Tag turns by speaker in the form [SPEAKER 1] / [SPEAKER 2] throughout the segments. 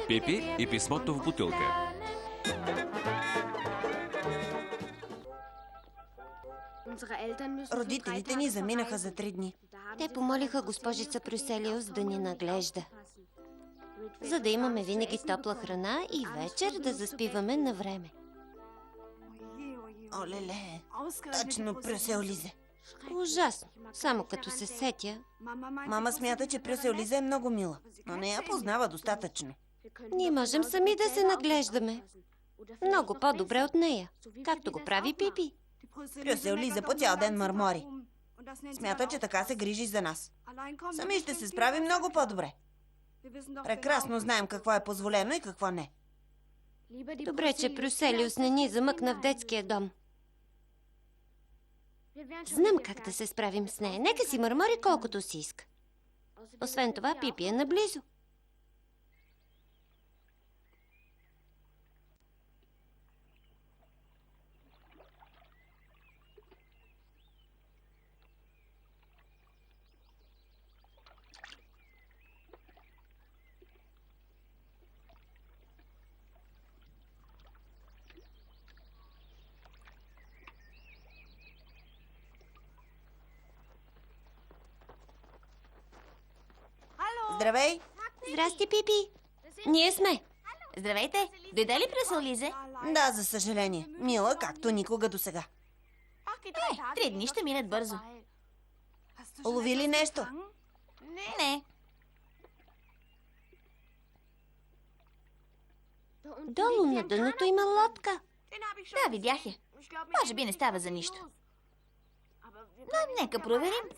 [SPEAKER 1] Пипи и писмото в бутилка.
[SPEAKER 2] Родителите ни заминаха за 3 дни.
[SPEAKER 3] Те помолиха госпожица Прюселиус да ни наглежда, за да имаме винаги топла храна и вечер да заспиваме на време.
[SPEAKER 2] Олеле, точно Прюселизе.
[SPEAKER 3] Ужасно. Само като се сетя.
[SPEAKER 2] Мама смята, че Прюселизе е много мила, но не я познава достатъчно.
[SPEAKER 3] Ние можем сами да се наглеждаме. Много по-добре от нея, както го прави Пипи.
[SPEAKER 2] Прюселизе по цял ден мърмори. Смята, че така се грижи за нас. Сами ще се справи много по-добре. Прекрасно знаем какво е позволено и какво не.
[SPEAKER 3] Добре, че Прюселиус не ни замъкна в детския дом. Знам как да се справим с нея. Нека си мърмори колкото си иска. Освен това, Пипи е наблизо.
[SPEAKER 2] Здравей!
[SPEAKER 3] Здрасти, Пипи. Ние сме.
[SPEAKER 4] Здравейте! Дойде ли Прюселизе?
[SPEAKER 2] Да, за съжаление. Мила, както никога досега.
[SPEAKER 4] 3 дни ще минат бързо.
[SPEAKER 2] Улови ли нещо?
[SPEAKER 4] Не.
[SPEAKER 3] Долу на дъното има лодка.
[SPEAKER 4] Да, видях я. Може би не става за нищо. Но нека проверим.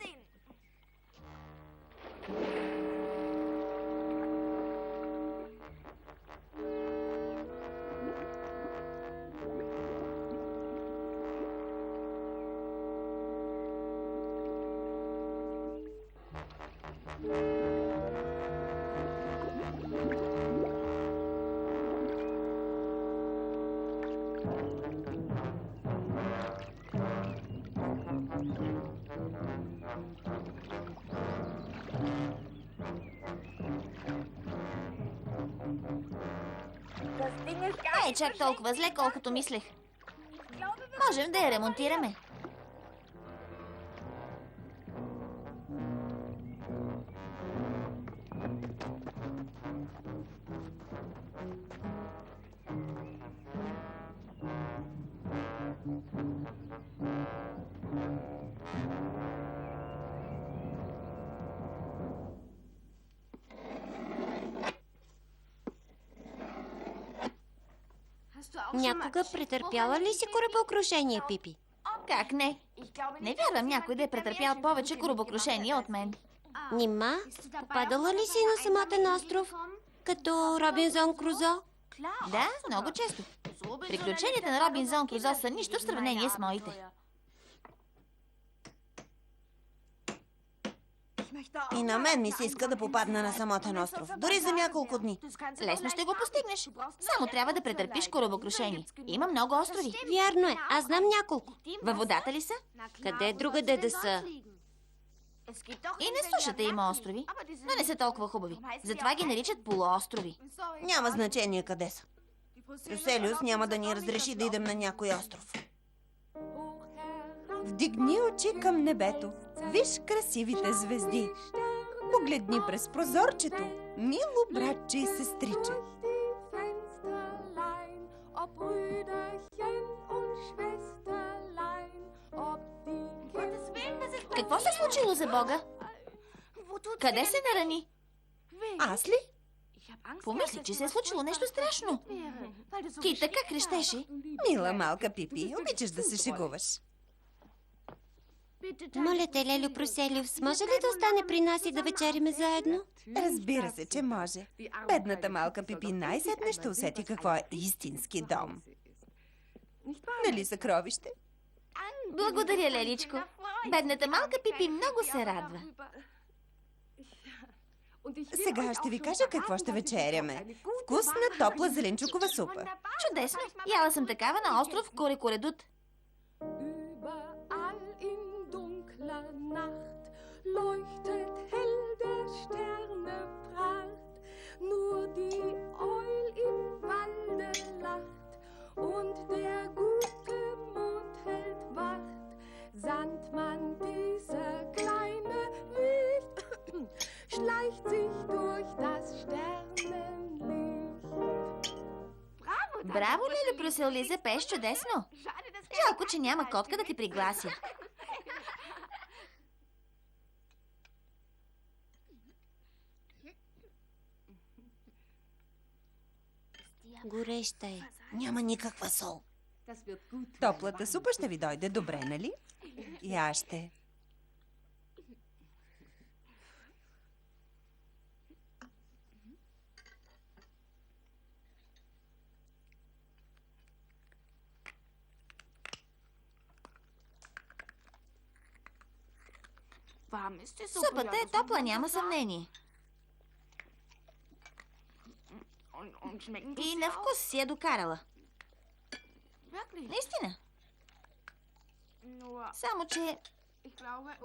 [SPEAKER 4] Не е чак толкова зле, колкото мислех. Можем да я ремонтираме.
[SPEAKER 3] Някога претърпяла ли си корабокрушение, Пипи?
[SPEAKER 4] Как не? Не вярвам някой да е претърпял повече корабокрушения от мен.
[SPEAKER 3] Нима, попадала ли си на самотен остров, като Робинзон Крузо?
[SPEAKER 4] Да, много често. Приключенията на Робинзон Крузо са нищо в сравнение с моите.
[SPEAKER 2] И на мен ми се иска да попадна на самотен остров. Дори за няколко дни.
[SPEAKER 4] Лесно ще го постигнеш. Само трябва да претърпиш корабокрушение. Има много острови.
[SPEAKER 3] Вярно е, аз знам няколко.
[SPEAKER 4] Във водата ли са?
[SPEAKER 3] Къде другаде да са?
[SPEAKER 4] И на сушата има острови, но не са толкова хубави. Затова ги наричат полуострови.
[SPEAKER 2] Няма значение къде са. Прюселиус няма да ни разреши да идем на някой остров.
[SPEAKER 5] Вдигни очи към небето. Виж красивите звезди. Погледни през прозорчето. Мило братче и сестриче.
[SPEAKER 4] Какво се случило за Бога? Къде се нарани?
[SPEAKER 5] Аз ли?
[SPEAKER 4] Помисли, че се е случило нещо страшно. Ти така крещеше.
[SPEAKER 5] Мила малка Пипи, обичаш да се шегуваш.
[SPEAKER 3] Моля те, Лелю Прюселиус, може ли да остане при нас и да вечериме заедно?
[SPEAKER 5] Разбира се, че може. Бедната малка Пипи най-сетне ще усети какво е истински дом. Нали, съкровище?
[SPEAKER 4] Благодаря, Леличко. Бедната малка Пипи много се радва.
[SPEAKER 5] Сега ще ви кажа какво ще вечеряме. Вкусна, топла зеленчукова супа.
[SPEAKER 4] Чудесно! Яла съм такава на остров Корекоредут.
[SPEAKER 6] Überall in dunkler Nacht leuchtet hell der Sterne Pracht. Nur die Eul im Walde lacht und der gute Mond hält Wacht. Sandmann, dieser kleine Wicht, schleicht sich durch das Sternenlicht.
[SPEAKER 4] Браво, Леле Брюселиза, пееш чудесно. Жалко, че няма котка да ти приглася.
[SPEAKER 3] Гореща е.
[SPEAKER 2] Няма никаква сол.
[SPEAKER 5] Топлата супа ще ви дойде добре, нали? Яще.
[SPEAKER 4] Супата е топла, няма съмнение. И на вкус си я докарала. Наистина. Само, че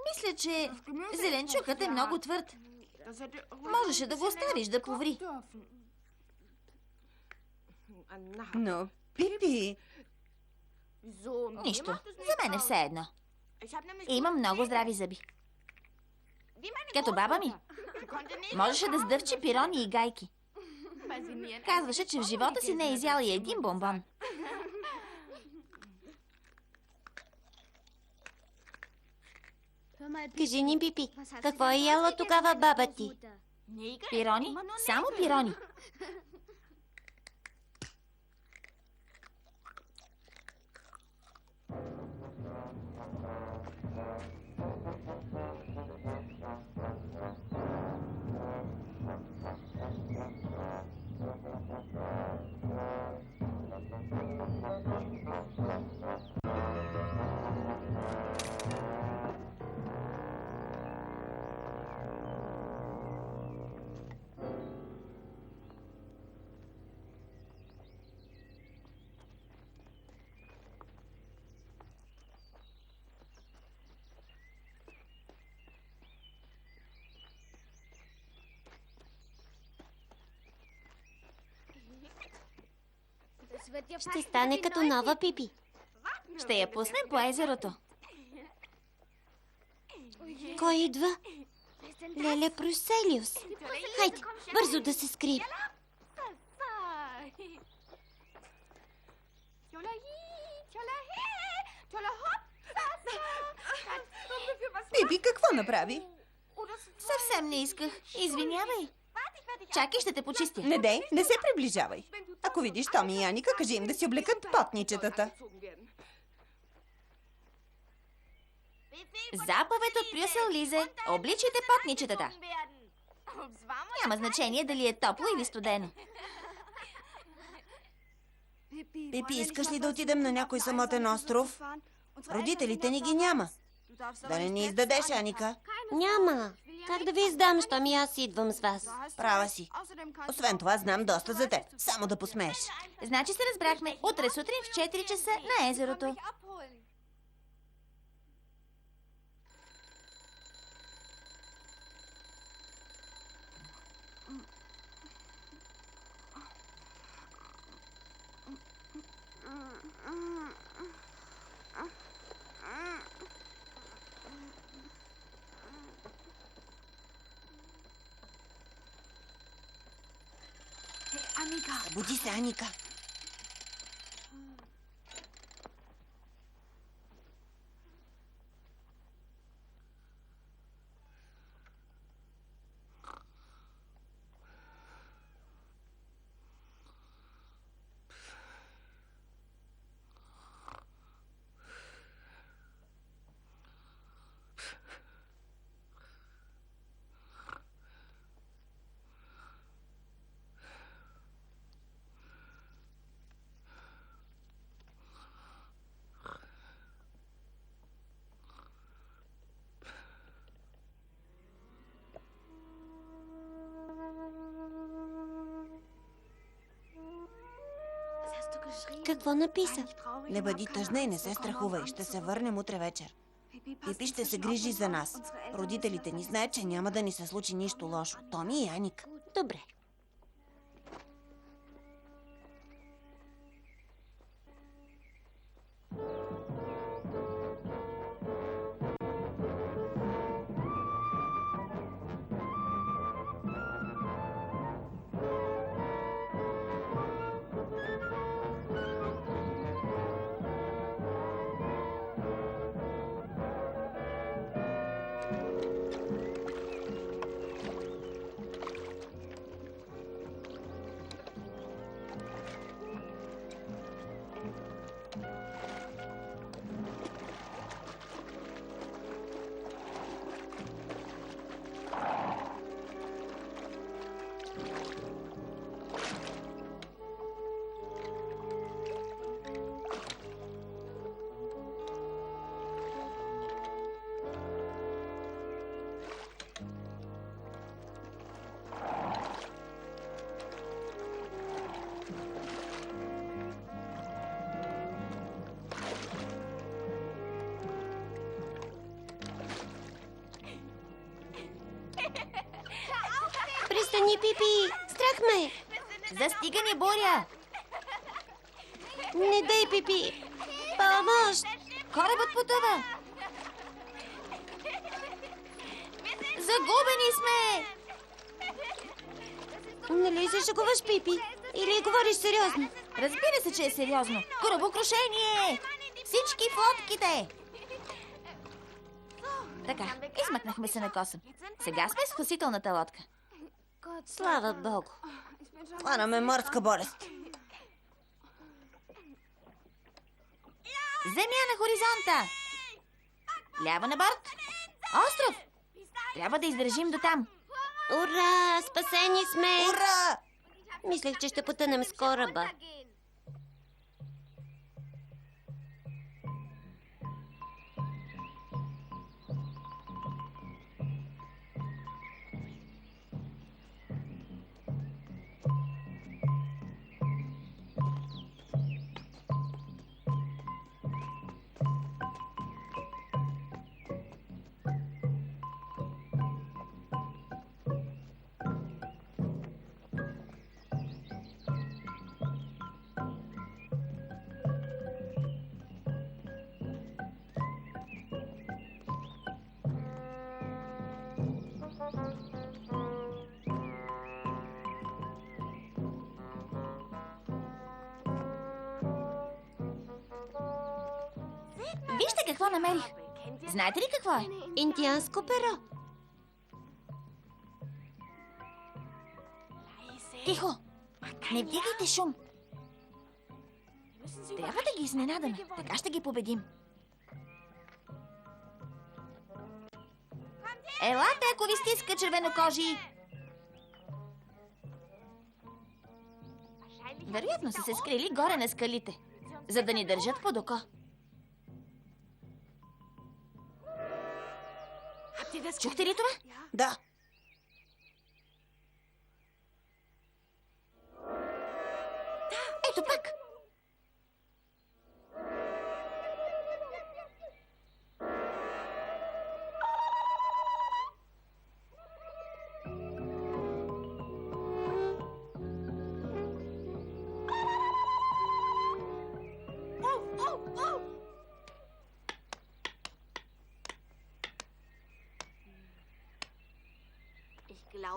[SPEAKER 4] мисля, че зеленчукът е много твърд. Можеше да го оставиш да поври.
[SPEAKER 5] Но, Пипи,
[SPEAKER 4] Нищо. За мен е все едно. Имам много здрави зъби. Като баба ми. Можеше да сдъвчи пирони и гайки. Казваше, че в живота си не е изяла и един бомбон.
[SPEAKER 3] Кажи ни, Пипи, какво е яла тогава баба ти?
[SPEAKER 4] Пирони? Само пирони.
[SPEAKER 3] Ще стане като нова Пипи.
[SPEAKER 4] Ще я пуснем по езерото.
[SPEAKER 3] Кой идва? Леле Брюселиус. Хайде, бързо да се скрием.
[SPEAKER 5] Пипи, какво направи?
[SPEAKER 4] Съвсем не исках. Извинявай. Чакай, ще те почистя.
[SPEAKER 5] Не дей, не се приближавай. Ако видиш Томи и Аника, кажи им да си облекат потничетата.
[SPEAKER 4] Заповед от Брюсел, Лизе. Обличайте потничетата. Няма значение дали е топло или студено.
[SPEAKER 2] Пипи, искаш ли да отидем на някой самотен остров? Родителите ни ги няма. Да не ни издадеш, Аника?
[SPEAKER 3] Няма. Как да ви издам, щом и аз идвам с вас?
[SPEAKER 2] Права си. Освен това, знам доста за теб. Само да посмееш.
[SPEAKER 4] Значи се разбрахме. Утре сутрин в 4 часа на езерото.
[SPEAKER 2] Събуди се, Аника.
[SPEAKER 3] Какво написа?
[SPEAKER 2] Не бъди тъжна и не се страхувай. Ще се върнем утре вечер. Пипи ще се грижи за нас. Родителите ни знаят, че няма да ни се случи нищо лошо. Томи и Аник.
[SPEAKER 3] Добре. Пристани, Пипи! Страх ме!
[SPEAKER 4] Застига ни, буря!
[SPEAKER 3] Не дай, Пипи! Помощ!
[SPEAKER 4] Корабът потъва! Загубени сме!
[SPEAKER 3] Нали се шегуваш, Пипи? Или говориш сериозно?
[SPEAKER 4] Разбира се, че е сериозно. Корабокрушение! Всички в лодките! Така, измъкнахме се на косъм. Сега сме в спасителната лодка.
[SPEAKER 3] Слава Богу!
[SPEAKER 2] Хванаме морска болест.
[SPEAKER 4] Земя на хоризонта! Ляво на борт! Остров! Трябва да издържим до там.
[SPEAKER 3] Ура! Спасени сме!
[SPEAKER 2] Ура!
[SPEAKER 3] Мислех, че ще потънем с кораба.
[SPEAKER 4] Вижте какво намерих. Знаете ли какво е?
[SPEAKER 3] Индианско перо.
[SPEAKER 4] Тихо! Не вдигайте шум. Трябва да ги изненадаме. Така ще ги победим. Елате, ако ви стиска, червенокожи! Вероятно са се скрили горе на скалите, за да ни държат под око. Чухте ли това?
[SPEAKER 2] Да.
[SPEAKER 4] Ето пак!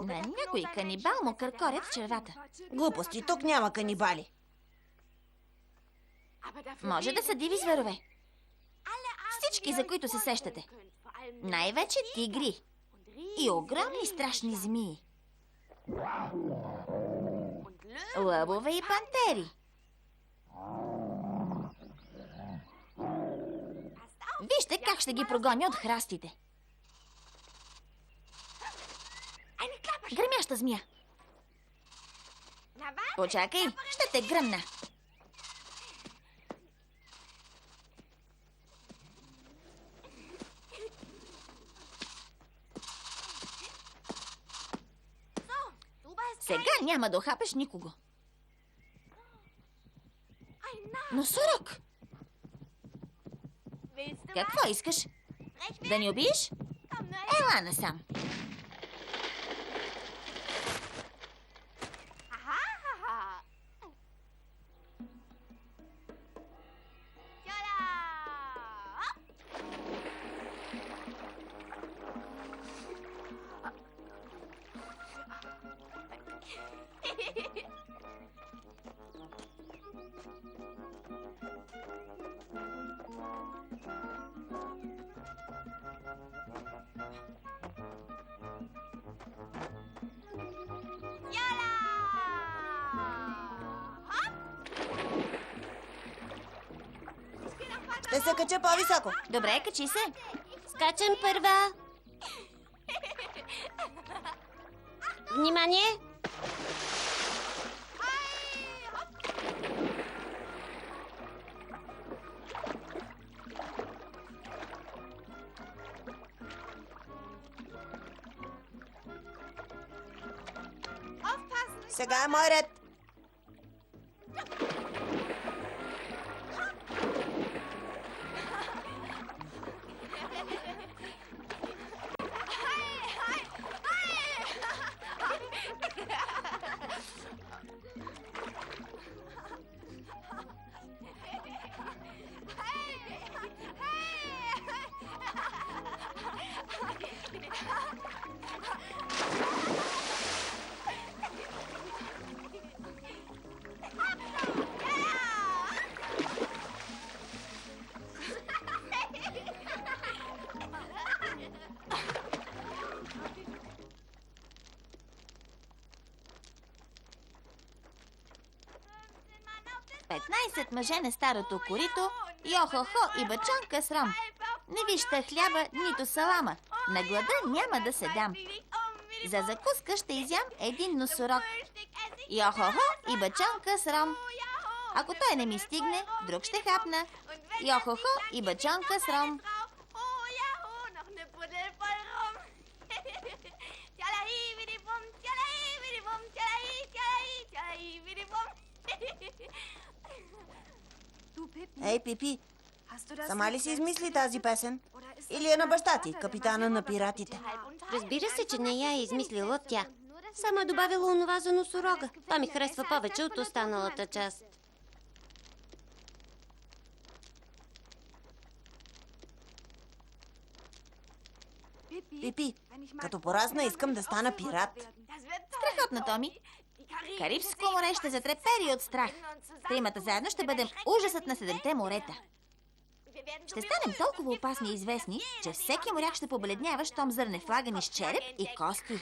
[SPEAKER 4] На някой канибал му къркорят в червата.
[SPEAKER 2] Глупости, тук няма канибали.
[SPEAKER 4] Може да са диви зверове. Всички, за които се сещате. Най-вече тигри. И огромни страшни змии. Лъвове и пантери. Вижте как ще ги прогоня от храстите. Гремяща змия. Почакай, ще те гръмна. Сега няма да охапеш никого. Носорог! Какво искаш? Да ни убиеш? Ела насам.
[SPEAKER 2] Ще се кача по-високо.
[SPEAKER 4] Добре, качи се.
[SPEAKER 3] Скачам първа. Внимание!
[SPEAKER 2] Сега е мой ред.
[SPEAKER 4] Петнайсет мъже на старото корито, йо-хо-хо и бачонка с ром. Не вижте хляба, нито салама. На глада няма да се дам. За закуска ще изям един носорог. Йо-хо-хо и бачонка с ром. Ако той не ми стигне, друг ще хапна. Йо-хо-хо и бачонка с ром.
[SPEAKER 2] Ей, Пипи, сама ли си измисли тази песен? Или е на баща ти, капитана на пиратите?
[SPEAKER 3] Разбира се, че не я е измислила тя. Само е добавила онова за носорога. Това ми харесва повече от останалата част.
[SPEAKER 2] Пипи, като порасна искам да стана пират.
[SPEAKER 4] Страхотно, Томи. Карибско море ще затрепери от страх. Тримата заедно ще бъдем ужасът на седемте морета. Ще станем толкова опасни и известни, че всеки моряк ще побледнява, щом зърне флагани с череп и кости.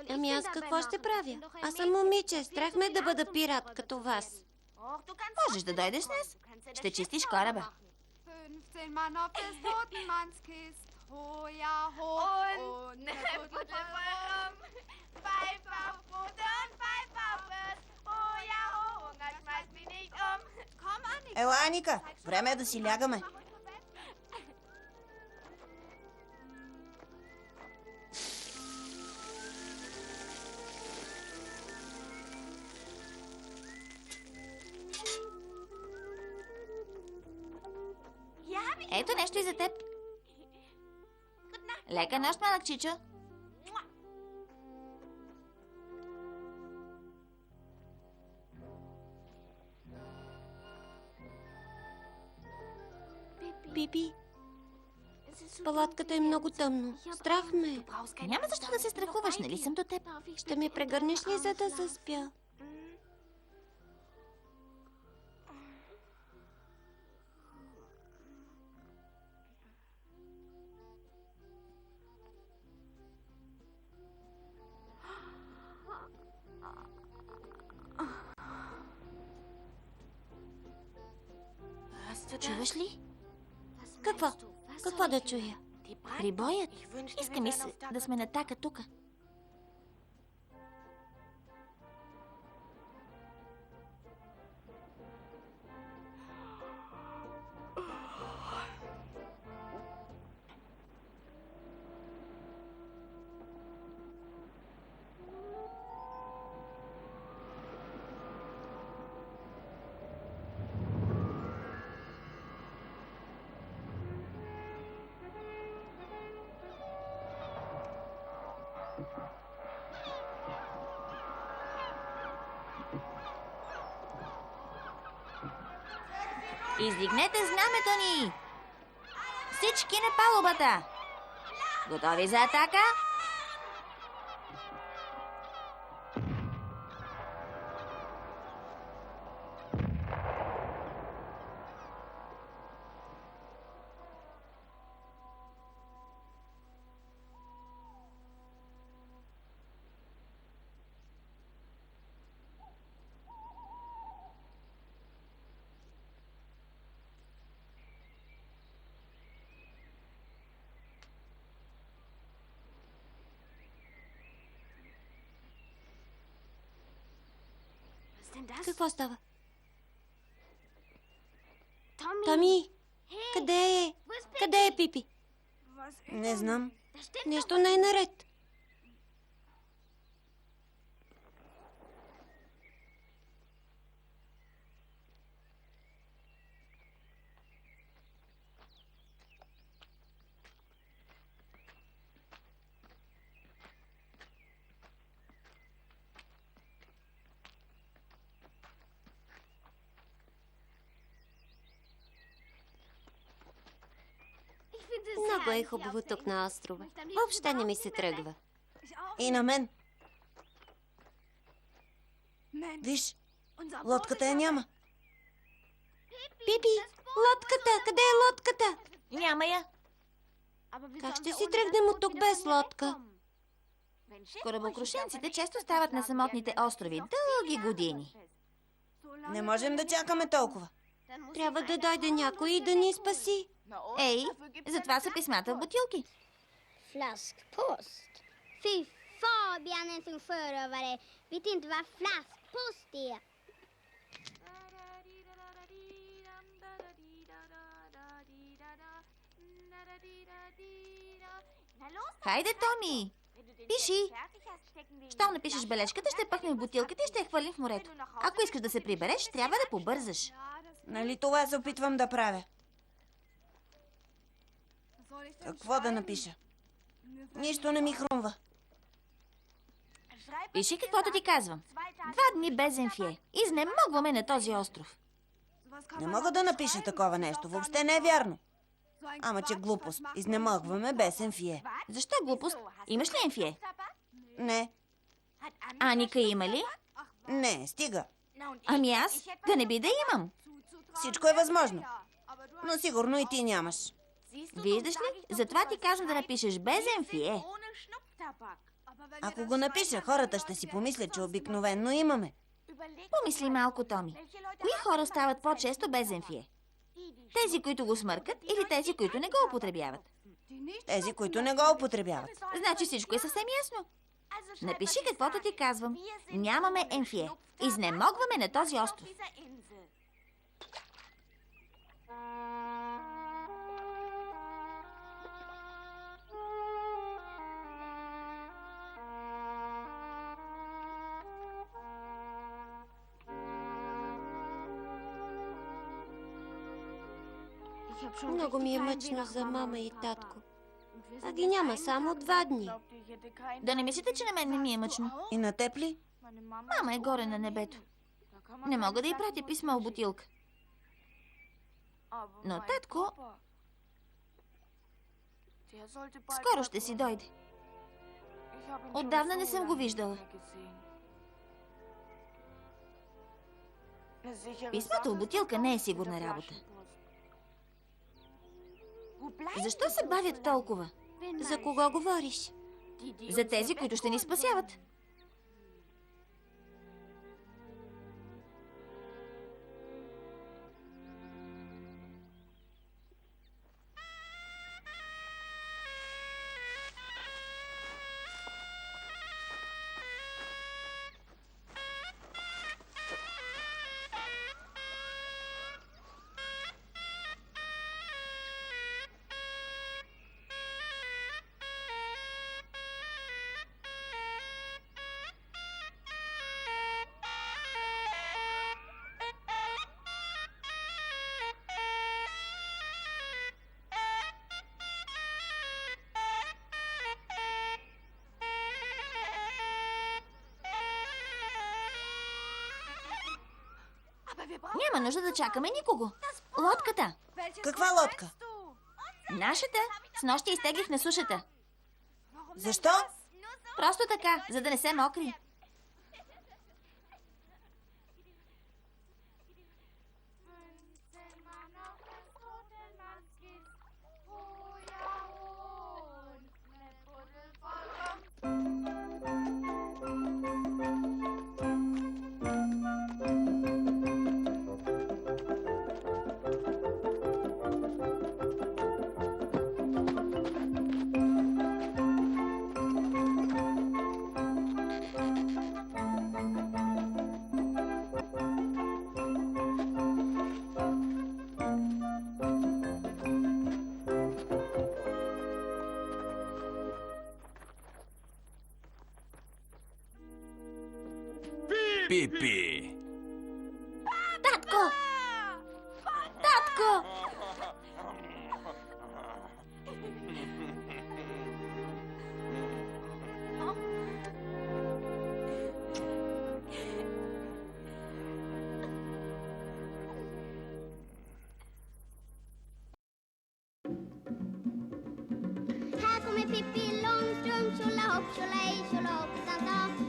[SPEAKER 3] Ами аз какво ще правя? Аз съм момиче. Страх ме да бъда пират като вас.
[SPEAKER 4] Можеш да дойдеш с нас. Ще чистиш кораба.
[SPEAKER 6] 15 Mann auf des toten Manns Kist. Ho, ja, ho. Und ne Pudel voll rum. Pfeif auf Brote und pfeif auf Wurst. Oh ja, ho, Hunger schmeißt mich nicht um. Komm, Annika.
[SPEAKER 2] Ела, Аника, време е да си лягаме.
[SPEAKER 4] Ето нещо и за теб. Лека нощ, малък чичо.
[SPEAKER 3] Пипи, палатката е много тъмно. Страх ме.
[SPEAKER 4] Няма защо да се страхуваш, нали съм до теб?
[SPEAKER 3] Ще ме прегърнеш ли, за да заспя?
[SPEAKER 4] Чуваш ли?
[SPEAKER 3] Какво? Какво да чуя?
[SPEAKER 4] Прибоят. Иска ми се да сме на така тука. Издигнете знамето ни! Всички на палубата! Готови за атака?
[SPEAKER 3] Какво става? Томи, къде е? Къде е Пипи?
[SPEAKER 2] Не знам.
[SPEAKER 3] Нещо не е наред. Много е хубаво тук на острова. Въобще не ми се тръгва.
[SPEAKER 2] И на мен. Виж, лодката я няма.
[SPEAKER 3] Пипи, лодката! Къде е лодката?
[SPEAKER 4] Няма я.
[SPEAKER 3] Как ще си тръгнем от тук без лодка?
[SPEAKER 4] Корабокрушенците често стават на самотните острови дълги години.
[SPEAKER 2] Не можем да чакаме толкова.
[SPEAKER 3] Трябва да дойде някой и да ни спаси.
[SPEAKER 4] Ей, затова са писмата в бутилки.
[SPEAKER 7] Flaskpost. Fy Fabian, en sån sjörövare. Vet inte vad flaskpost är.
[SPEAKER 4] Хайде, Томи! Пиши! Щом напишеш бележката, ще пъхнем в бутилката и ще я хвърлим в морето. Ако искаш да се прибереш, трябва да побързаш.
[SPEAKER 2] Нали това се опитвам да правя? Какво да напиша? Нищо не ми хрумва.
[SPEAKER 4] Пиши каквото ти казвам. 2 дни без Енфие. Изнемогваме на този остров.
[SPEAKER 2] Не мога да напиша такова нещо. Въобще не е вярно. Ама че глупост. Изнемогваме без Енфие.
[SPEAKER 4] Защо глупост? Имаш ли Енфие?
[SPEAKER 2] Не,
[SPEAKER 4] Аника има ли?
[SPEAKER 2] не, стига.
[SPEAKER 4] Ами аз? Да не би да имам.
[SPEAKER 2] Всичко е възможно. Но сигурно и ти нямаш.
[SPEAKER 4] Виждаш ли? Затова ти казвам да напишеш без Енфие.
[SPEAKER 2] Ако го напиша, хората ще си помислят, че обикновенно имаме.
[SPEAKER 4] Помисли малко, Томи. Кои хора стават по-често без Енфие? Тези, които го смъркат, или тези, които не го употребяват?
[SPEAKER 2] Тези, които не го употребяват.
[SPEAKER 4] Значи всичко е съвсем ясно. Напиши каквото ти казвам. Нямаме Енфие. Изнемогваме на този остров.
[SPEAKER 3] Много ми е мъчно за мама и татко. А ги няма само 2 дни.
[SPEAKER 4] Да не мислите, че на мен не ми е мъчно.
[SPEAKER 2] И на теб ли?
[SPEAKER 4] Мама е горе на небето. Не мога да й пратя писма в бутилка. Но татко скоро ще си дойде. Отдавна не съм го виждала. Писмото в бутилка не е сигурна работа. Защо се бавят толкова?
[SPEAKER 3] За кого говориш?
[SPEAKER 4] За тези, които ще ни спасяват. Няма нужда да чакаме никого. Лодката.
[SPEAKER 2] Каква лодка?
[SPEAKER 4] Нашата. С нощи изтеглих на сушата.
[SPEAKER 2] Защо?
[SPEAKER 4] Просто така, за да не се мокри.
[SPEAKER 1] Пипи!
[SPEAKER 4] Татко! Татко!
[SPEAKER 7] Här kommer Pippi Långstrump, tjolahopp, tjolahej, tjolahoppsan dag.